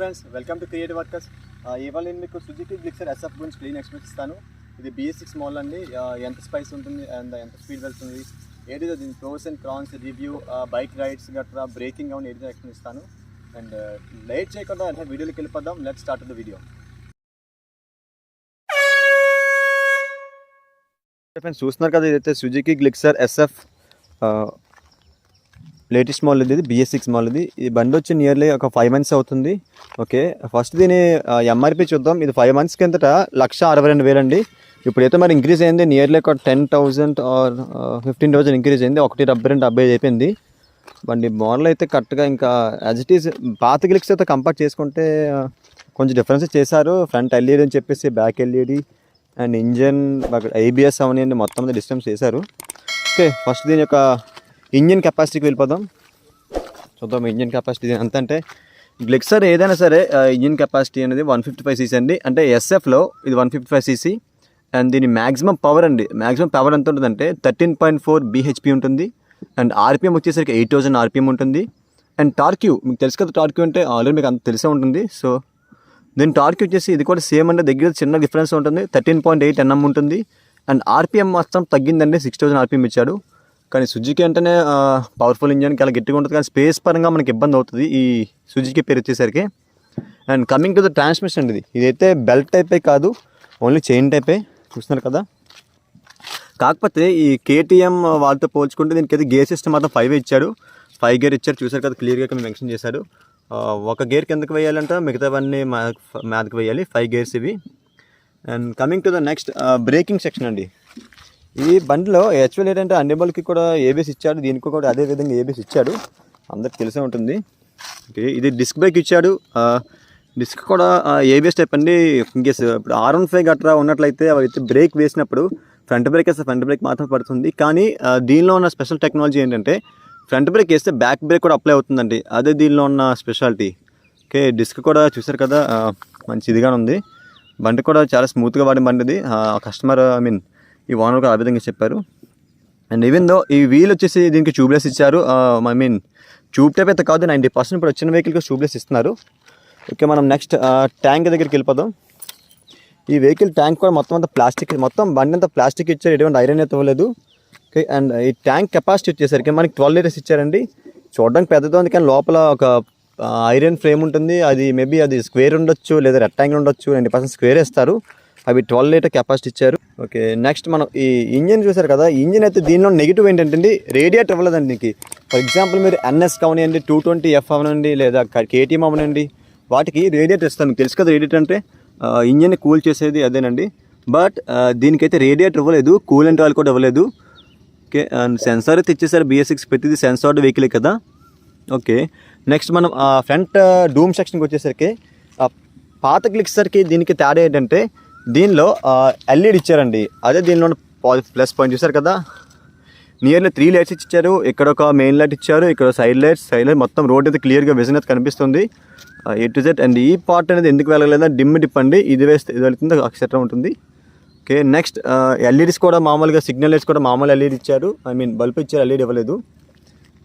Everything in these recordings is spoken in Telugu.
Friends, welcome to creative workers. ఇవాళ నేను మీకు సుజుకి గిక్సర్ SF గురించి క్లీన్ ఎక్స్ప్లెయిన్ ఇస్తాను. ఇది BS6 మోడల్ అండి. ఎంత స్పైస్ ఉంటుంది అండ్ ఎంత స్పీడ్ వెళ్తుంది, ఏదైతే దీని pros and cons review, bike rides గట్రా, బ్రేకింగ్ అవును ఏదైతే ఎక్స్ప్లెయిన్ ఇస్తాను. అండ్ లేట్ చేయకుండా అంటే వీడియోకి వెళ్ళిపోదాం. Let's start the video. Friends చూస్తున్నారు కదా, ఇదైతే సుజుకి గిక్సర్ SF లేటెస్ట్ మోడల్ ఇది BS6 మోడల్. ఈ బండి వచ్చి నియర్లీ ఒక 5 months అవుతుంది. ఓకే, ఫస్ట్ దీని MRP చూద్దాం. ఇది 5 months కిందట 1,62,000 అండి. ఇప్పుడైతే మరి ఇంక్రీజ్ అయింది, నియర్లీ ఒక 10,000 ఆర్ 15,000 ఇంక్రీజ్ అయింది. 1,70,75 అయిపోయింది. బండి మోడల్ అయితే కరెక్ట్గా ఇంకా యాజ్ ఇట్ ఈజ్ పాత గిక్సర్ అయితే కంపేర్ చేసుకుంటే కొంచెం డిఫరెన్సెస్ చేశారు. ఫ్రంట్ LED అని చెప్పేసి back LED and engine ABS అవన్నీ మొత్తం మీద డిస్టెన్స్ చేశారు. ఓకే, ఫస్ట్ దీని యొక్క ఇంజిన్ కెపాసిటీకి వెళ్ళిపోదాం. చూద్దాం ఇంజిన్ కెపాసిటీ ఎంత అంటే, గిక్సర్ ఏదైనా సరే ఇంజిన్ కెపాసిటీ అనేది 155cc అండి. అంటే SFలో ఇది 155cc అండ్ దీని మ్యాక్సిమం పవర్ అండి. మ్యాక్సిమం పవర్ ఎంత ఉంటుందంటే 13.4 bhp ఉంటుంది. అండ్ RPM వచ్చేసరికి 8,000 RPM ఉంటుంది. అండ్ టార్క్యూ మీకు తెలుసు కదా, టార్క్యూ అంటే ఆల్రెడీ మీకు అంత తెలిసే ఉంటుంది. సో దీని టార్క్యూ వచ్చేసి ఇది కూడా సేమ్ అంటే దగ్గర చిన్న డిఫరెన్స్ ఉంటుంది. 13.8 Nm ఉంటుంది. అండ్ RPM మొత్తం తగ్గిందండి, 6,000 RPM ఇచ్చాడు. కానీ సుజుకి అంటేనే పవర్ఫుల్ ఇంజన్ చాలా గట్టిగా ఉంటుంది, కానీ స్పేస్ పరంగా మనకి ఇబ్బంది అవుతుంది ఈ సుజుకి పేరు వచ్చేసరికి. And coming to the transmission అండి, ఇదైతే బెల్ట్ టైపే కాదు, ఓన్లీ చైన్ టైపే. చూస్తున్నారు కదా, కాకపోతే ఈ KTM వాళ్ళతో పోల్చుకుంటే దీనికి అయితే గేర్ సిస్టమ్ మాత్రం 5 ఇచ్చాడు. 5 గేర్ ఇచ్చారు. చూసారు కదా, క్లియర్గా మెన్షన్ చేశాడు. ఒక గేర్ కిందకి వేయాలంటే మిగతావన్నీ మ్యాథ్కి వేయాలి. 5 గేర్స్ ఇవి. And coming to the next breaking section అండి. ఈ బండిలో యాక్చువల్ ఏంటంటే అన్నిబల్కి కూడా ABS ఇచ్చాడు, దీనికి కూడా అదే విధంగా ABS ఇచ్చాడు, అందరికి తెలిసే ఉంటుంది. ఓకే, ఇది డిస్క్ బ్రేక్ ఇచ్చాడు. డిస్క్ కూడా ABS టైప్ అండి. ఇన్కేస్ ఇప్పుడు R15 గట్రా ఉన్నట్లయితే అవి బ్రేక్ వేసినప్పుడు ఫ్రంట్ బ్రేక్ వేస్తే ఫ్రంట్ బ్రేక్ మాత్రం పడుతుంది. కానీ దీనిలో ఉన్న స్పెషల్ టెక్నాలజీ ఏంటంటే ఫ్రంట్ బ్రేక్ వేస్తే బ్యాక్ బ్రేక్ కూడా అప్లై అవుతుందండి. అదే దీనిలో ఉన్న స్పెషాలిటీ. ఓకే, డిస్క్ కూడా చూసారు కదా, మంచి ఇదిగా ఉంది. బండి కూడా చాలా స్మూత్గా వాడిన బండి ఇది. కస్టమర్ ఈ ఓనర్ కూడా ఆ విధంగా చెప్పారు. అండ్ ఈవెన్ దో ఈ వీల్ వచ్చేసి దీనికి ట్యూబ్లెస్ ఇచ్చారు. ట్యూబ్ టైప్ అయితే కాదు, 90% ఇప్పుడు వచ్చిన వెహికల్కి ట్యూబ్లెస్ ఇస్తున్నారు. ఓకే, మనం నెక్స్ట్ ట్యాంక్ దగ్గరికి వెళ్ళిపోదాం. ఈ వెహికల్ ట్యాంక్ కూడా మొత్తం అంతా ప్లాస్టిక్, మొత్తం బండి అంతా ప్లాస్టిక్ ఇచ్చారు, ఎటువంటి ఐరన్ అయితే ఇవ్వలేదు. ఓకే, అండ్ ఈ ట్యాంక్ కెపాసిటీ వచ్చేసరికి మనకి 12 liters ఇచ్చారండి. చూడడానికి పెద్దదో ఉంది, కానీ లోపల ఒక ఐరన్ ఫ్రేమ్ ఉంటుంది. అది మేబీ అది స్క్వేర్ ఉండొచ్చు లేదా రెక్టాంగిల్ ఉండొచ్చు. 90% స్క్వేర్ వేస్తారు. అవి 12 liter కెపాసిటీ ఇచ్చారు. ఓకే, నెక్స్ట్ మనం ఈ ఇంజిన్ చూసారు కదా, ఇంజిన్ అయితే దీనిలో నెగిటివ్ ఏంటంటే రేడియేటర్ ఇవ్వలేదండి దీనికి. ఫర్ ఎగ్జాంపుల్ మీరు NS అవనండి, 220F అవనండి, లేదా KTM అవనండి, వాటికి రేడియేటర్ ఇస్తాను. మీకు తెలుసు కదా, రేడియేటర్ అంటే ఇంజిన్ని కూల్ చేసేది అదేనండి. బట్ దీనికైతే రేడియేటర్ ఇవ్వలేదు, కూలెంట్ ఆయిల్ కూడా ఇవ్వలేదు. ఓకే, అండ్ సెన్సార్ అయితే ఇచ్చేసారు. BS6 ప్రతిది సెన్సార్డ్ వెహికలే కదా. ఓకే, నెక్స్ట్ మనం ఫ్రంట్ డూమ్ సెక్షన్కి వచ్చేసరికి పాత గిక్సర్కి దీనికి తేడా ఏంటంటే దీనిలో LED ఇచ్చారండి. అదే దీనిలో ప్లస్ పాయింట్. చూసారు కదా, నియర్లీ 3 lights ఇచ్చారు. ఇక్కడ ఒక మెయిన్ లైట్ ఇచ్చారు, ఇక్కడ సైడ్ లైట్స్ మొత్తం రోడ్ అయితే క్లియర్గా విజన్ అయితే కనిపిస్తుంది A to Z. అండ్ ఈ పార్ట్ అనేది ఎందుకు వెళ్ళలేదా, డిమ్ డిప్ అండి, ఇది వేస్తే ఇది వెళ్తుంది, ఎక్సెట్రా ఉంటుంది. ఓకే, నెక్స్ట్ LEDs కూడా మామూలుగా సిగ్నల్ లైట్స్ కూడా మామూలు LED ఇచ్చారు, బల్బ్ ఇచ్చారు, LED ఇవ్వలేదు.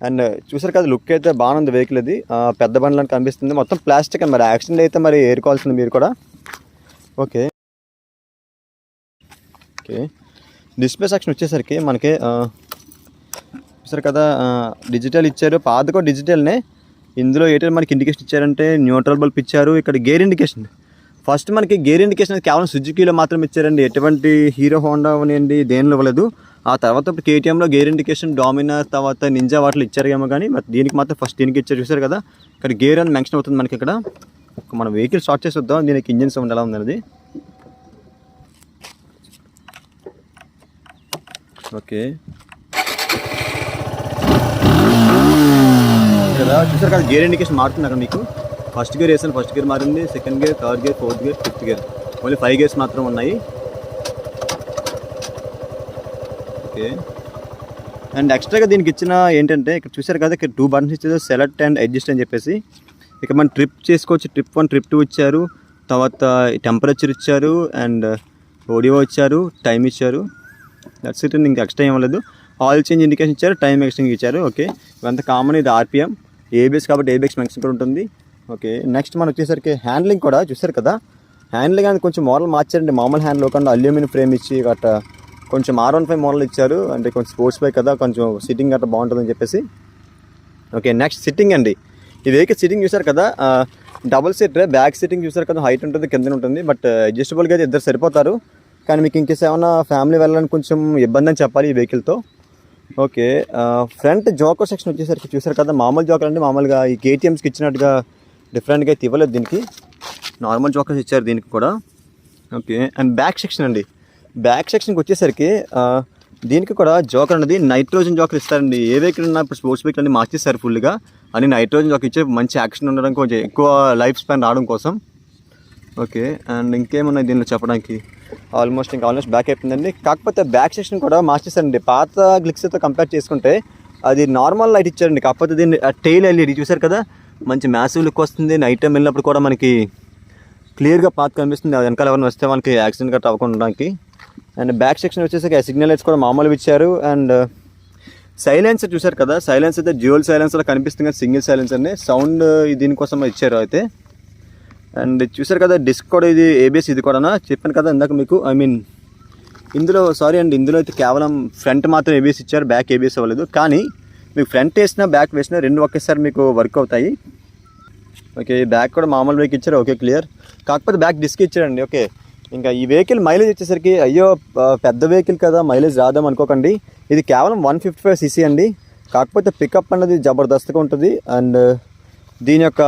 అండ్ చూసారు కదా, లుక్ అయితే బాగుంది వెహికల్. ఇది పెద్ద బండ్లని కనిపిస్తుంది, మొత్తం ప్లాస్టిక్. అండ్ మరి యాక్సిడెంట్ అయితే మరి ఏరుకోవాల్సింది మీరు కూడా. ఓకే, ఓకే, డిస్ప్లే సెక్షన్ వచ్చేసరికి మనకి చూసారు కదా, డిజిటల్ ఇచ్చారు. పాత కూడా డిజిటల్నే. ఇందులో ఏంటంటే మనకి ఇండికేషన్ ఇచ్చారంటే న్యూట్రల్ బల్బ్ ఇచ్చారు. ఇక్కడ గేర్ ఇండికేషన్, ఫస్ట్ మనకి గేర్ ఇండికేషన్ కేవలం సుజుకీలో మాత్రం ఇచ్చారండి, ఎటువంటి హీరో హోండా అవనండి దేనిలో ఇవ్వలేదు. ఆ తర్వాత ఇప్పుడు KTMలో గేర్ ఇండికేషన్, డామినర్, తర్వాత నింజా వాటిలో ఇచ్చారేమో, కానీ దీనికి మాత్రం ఫస్ట్ దీనికి ఇచ్చారు. చూసారు కదా, ఇక్కడ గేర్ అని మెన్షన్ అవుతుంది మనకి. ఇక్కడ మనం వెహికల్ స్టార్ట్ చేసి వద్దాం, దీనికి ఇంజిన్ సౌండ్ ఎలా ఉందన్నది. ఓకే, కదా చూసారు కదా, గేర్ ఇండికేషన్ మారుతుంది అక్కడ మీకు. ఫస్ట్ గేర్ వేసాను, ఫస్ట్ గేర్ మారింది, second gear, third gear, fourth gear, fifth gear, only 5 gears మాత్రం ఉన్నాయి. ఓకే, అండ్ ఎక్స్ట్రాగా దీనికి ఇచ్చిన ఏంటంటే ఇక్కడ చూసారు కదా, ఇక్కడ 2 buttons ఇచ్చారు, సెలెక్ట్ అండ్ అడ్జస్ట్ అని చెప్పేసి. ఇక మనం ట్రిప్ చేసుకోవచ్చు, ట్రిప్ 1, ట్రిప్ 2 ఇచ్చారు. తర్వాత టెంపరేచర్ ఇచ్చారు, అండ్ ఆడియో ఇచ్చారు, టైం ఇచ్చారు. That's it. ఇంకా ఎక్స్ట్రా ఏం లేదు. ఆయిల్ చేంజ్ ఇండికేషన్ ఇచ్చారు, టైం ఎక్స్టెండ్ ఇచ్చారు. ఓకే, ఇవంతా కామన్. ఇది RPM, ABS కాబట్టి ABS మెన్షన్ కూడా ఉంటుంది. ఓకే, నెక్స్ట్ మనం వచ్చేసరికి హ్యాండ్లింగ్ కూడా చూసారు కదా. హ్యాండ్లింగ్ అనేది కొంచెం మోడల్ మార్చారండి. మామూలు హ్యాండిల్ కాకుండా అల్యూమినియం ఫ్రేమ్ ఇచ్చి గట్రా కొంచెం R15 మోడల్ ఇచ్చారు. అంటే కొంచెం స్పోర్ట్స్ బైక్ కదా, కొంచెం సిట్టింగ్ గట్రా బాగుంటుందని చెప్పేసి. ఓకే, నెక్స్ట్ సిట్టింగ్ అండి. ఈ వెహికల్ సిట్టింగ్ చూసారు కదా, డబుల్ సీట్ బ్యాక్ సిట్టింగ్ చూసారు కదా, హైట్ ఉంటుంది కింద ఉంటుంది. బట్ అడ్జస్టబుల్గా అయితే ఇద్దరు సరిపోతారు. కానీ మీకు ఇంకేమైనా ఫ్యామిలీ వెళ్ళడానికి కొంచెం ఇబ్బంది అని చెప్పాలి ఈ వెహికల్తో. ఓకే, ఫ్రంట్ జోకర్ సెక్షన్ వచ్చేసరికి చూసారు కదా, మామూలు జోకర్ అండి. మామూలుగా ఈ KTMస్కి ఇచ్చినట్టుగా డిఫరెంట్గా అయితే ఇవ్వలేదు దీనికి, నార్మల్ జోకర్స్ ఇచ్చారు దీనికి కూడా. ఓకే, అండ్ బ్యాక్ సెక్షన్ అండి. బ్యాక్ సెక్షన్కి వచ్చేసరికి దీనికి కూడా జోకర్ అనేది నైట్రోజన్ జోకర్ ఇస్తారండి. ఏ వెహికల్ ఉన్నా ఇప్పుడు స్పోర్ట్స్ వెహికల్ అన్ని మార్చేస్తారు ఫుల్గా అని నైట్రోజన్ జోకర్ ఇచ్చే మంచి యాక్షన్ ఉండడం, కొంచెం ఎక్కువ లైఫ్ స్పాన్ రావడం కోసం. ఓకే, అండ్ ఇంకేమున్నాయి దీనిలో చెప్పడానికి, ఆల్మోస్ట్ బ్యాక్ అయిపోయిందండి. కాకపోతే బ్యాక్ సెక్షన్ కూడా మార్చేస్తారండి. పాత గ్లిక్సర్తో కంపేర్ చేసుకుంటే అది నార్మల్ లైట్ ఇచ్చారండి. కాకపోతే దీన్ని టెయిల్ LED చూసారు కదా, మంచి మ్యాసివ్ లుక్ వస్తుంది. నైట్ టైం వెళ్ళినప్పుడు కూడా మనకి క్లియర్గా పాత్ కనిపిస్తుంది. అది వెనకాల ఎవరైనా వస్తే మనకి యాక్సిడెంట్ గట్రా అవ్వకుండా ఉండడానికి. అండ్ బ్యాక్ సెక్షన్ వచ్చేసరికి సిగ్నల్ లైట్స్ కూడా మామూలుగా ఇచ్చారు. అండ్ సైలెన్సర్ చూసారు కదా, సైలెన్స్ అయితే డ్యూయల్ సైలెన్సర్లో కనిపిస్తుంది కదా, సింగిల్ సైలెన్సర్ అండి. సౌండ్ దీనికోసం ఇచ్చారు అయితే. అండ్ చూసారు కదా, డిస్క్ కూడా ఇది ABS ఇది కూడా చెప్పాను కదా ఇందాక మీకు. ఇందులో ఇందులో అయితే కేవలం ఫ్రంట్ మాత్రం ABS ఇచ్చారు, బ్యాక్ ABS అవ్వలేదు. కానీ మీకు ఫ్రంట్ వేసినా బ్యాక్ వేసినా రెండు ఒకేసారి మీకు వర్క్ అవుతాయి. ఓకే, బ్యాక్ కూడా మామూలు బ్రేక్ ఇచ్చారు. Okay, clear. కాకపోతే బ్యాక్ డిస్క్ ఇచ్చారండి. ఓకే, ఇంకా ఈ వెహికల్ మైలేజ్ వచ్చేసరికి అయ్యో పెద్ద వెహికల్ కదా మైలేజ్ రాదాం అనుకోకండి. ఇది కేవలం 155cc అండి. కాకపోతే పికప్ అన్నది జబర్దస్త్గా ఉంటుంది. అండ్ దీని యొక్క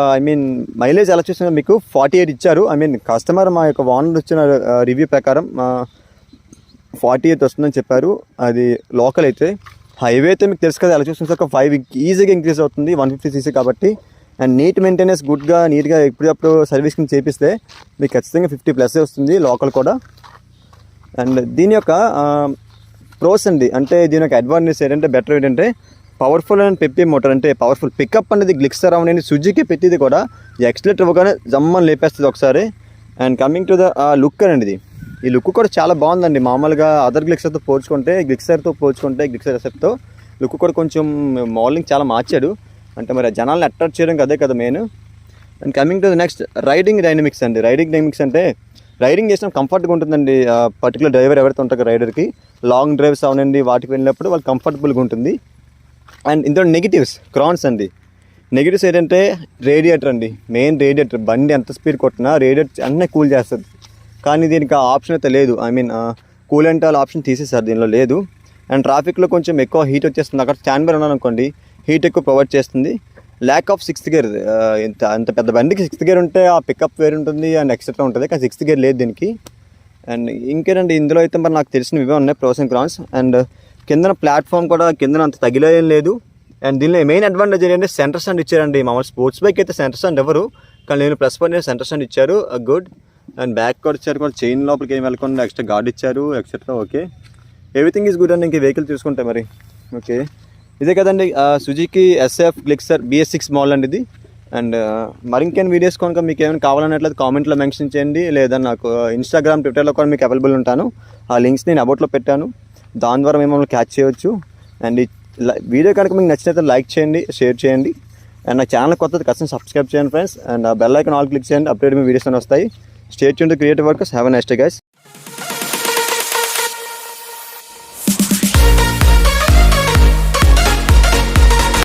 మైలేజ్ ఎలా చూసినా మీకు 48 ఇచ్చారు. కస్టమర్ మా యొక్క ఓనర్ వచ్చిన రివ్యూ ప్రకారం 48 వస్తుందని చెప్పారు. అది లోకల్ అయితే. హైవే అయితే మీకు తెలుసు కదా, ఎలా చూసిన ఒక 5 ఈజీగా ఇంక్రీజ్ అవుతుంది 150cc కాబట్టి. అండ్ నీట్నెస్ గుడ్గా నీట్గా ఎప్పుడప్పుడు సర్వీసింగ్ చేపిస్తే మీకు ఖచ్చితంగా 50+ వస్తుంది లోకల్ కూడా. అండ్ దీని యొక్క ప్రోస్ అండి, అంటే దీని యొక్క అడ్వాంటేజ్ ఏంటంటే బెటర్ ఏంటంటే పవర్ఫుల్ అండ్ పెప్పీ మోటార్, అంటే పవర్ఫుల్ పికప్ అనేది గ్లిక్సర్ అనేది సుజుకి పెట్టింది కూడా ఎక్స్లెటర్ ఇవ్వగానే జమ్మని లేపేస్తుంది ఒకసారి. And coming to the look అనేది, ఈ లుక్ కూడా చాలా బాగుందండి. మామూలుగా అదర్ గ్లిక్సర్తో పోల్చుకుంటే గ్లిక్సర్ SFతో లుక్ కూడా కొంచెం మోడలింగ్ చాలా మార్చాడు. అంటే మరి జనాలను అట్రాక్ట్ చేయడం అదే కదా main. And coming to the next riding dynamics అండి. రైడింగ్ డైనమిక్స్ అంటే రైడింగ్ చేసిన కంఫర్ట్గా ఉంటుందండి. పర్టికులర్ డ్రైవర్ ఎవరైతే ఉంటారో రైడర్కి లాంగ్ డ్రైవ్స్ అవనండి వాటికి వెళ్ళినప్పుడు వాళ్ళు కంఫర్టబుల్గా ఉంటుంది. అండ్ ఇందులో నెగిటివ్స్ క్రాన్స్ అండి. నెగిటివ్స్ ఏంటంటే రేడియేటర్ అండి. మెయిన్ రేడియేటర్, బండి ఎంత స్పీడ్ కొట్టినా రేడియేటర్ అన్నీ కూల్ చేస్తుంది. కానీ దీనికి ఆ ఆప్షన్ అయితే లేదు. కూలెంట్ ఆప్షన్ తీసేసారు, దీనిలో లేదు. అండ్ ట్రాఫిక్లో కొంచెం ఎక్కువ హీట్ వచ్చేస్తుంది. అక్కడ స్టాండ్ బై ఉన్నారనుకోండి హీట్ ఎక్కువ ప్రొవైడ్ చేస్తుంది. ల్యాక్ ఆఫ్ 6th గేర్, అంత పెద్ద బండికి 6th గేర్ ఉంటే ఆ పికప్ వేరు ఉంటుంది అండ్ ఎక్సెట్రా ఉంటుంది. కానీ 6th గేర్ లేదు దీనికి. అండ్ ఇంకేనండి ఇందులో అయితే మరి నాకు తెలిసినవి ఇవే ఉన్నాయి ప్రోస్ అండ్ కాన్స్. అండ్ కిందన ప్లాట్ఫామ్ కూడా కిందన అంత తగిలేం లేదు. అండ్ దీనిలో మెయిన్ అడ్వాంటేజ్ ఏంటంటే సెంటర్ స్టాండ్ ఇచ్చారండి. మామూలు స్పోర్ట్స్ బైక్ అయితే సెంటర్ స్టాండ్ ఎవరు, కానీ నేను +1 సెంటర్ స్టాండ్ ఇచ్చారు, గుడ్. అండ్ బ్యాక్ కూడా ఇచ్చారు, కూడా చైన్ లోపలికి ఏం వెళ్ళకుండా ఎక్స్ట్రా గార్డ్ ఇచ్చారు etcetera. Okay, everything is good అండి. ఇంక వెహికల్ చూసుకుంటే మరి. ఓకే, ఇదే కదండి సుజుకి SF గ్లిక్సర్ BS6 మోడల్ అండి ఇది. అండ్ మరింకేం వీడియోస్ కనుక మీకు ఏమైనా కావాలన్నట్లయితే కామెంట్లో మెన్షన్ చేయండి, లేదా నాకు ఇన్స్టాగ్రామ్ ట్విట్టర్లో కూడా మీకు అవైలబుల్ ఉంటాను. ఆ లింక్స్ నేను అబౌట్లో పెట్టాను, దాని ద్వారా మిమ్మల్ని క్యాచ్ చేయవచ్చు. అండ్ ఈ వీడియో కనుక మీకు నచ్చినట్లయితే లైక్ చేయండి, షేర్ చేయండి. అండ్ నా ఛానల్ కొత్తది ఖచ్చితంగా సబ్స్క్రైబ్ చేయండి ఫ్రెండ్స్. అండ్ ఆ బెల్ ఐకాన్ ఆల్ క్లిక్ చేయండి, అప్డేట్ మీ వీడియోస్ వస్తాయి. Stay tuned to creative workers. Have a nice day guys.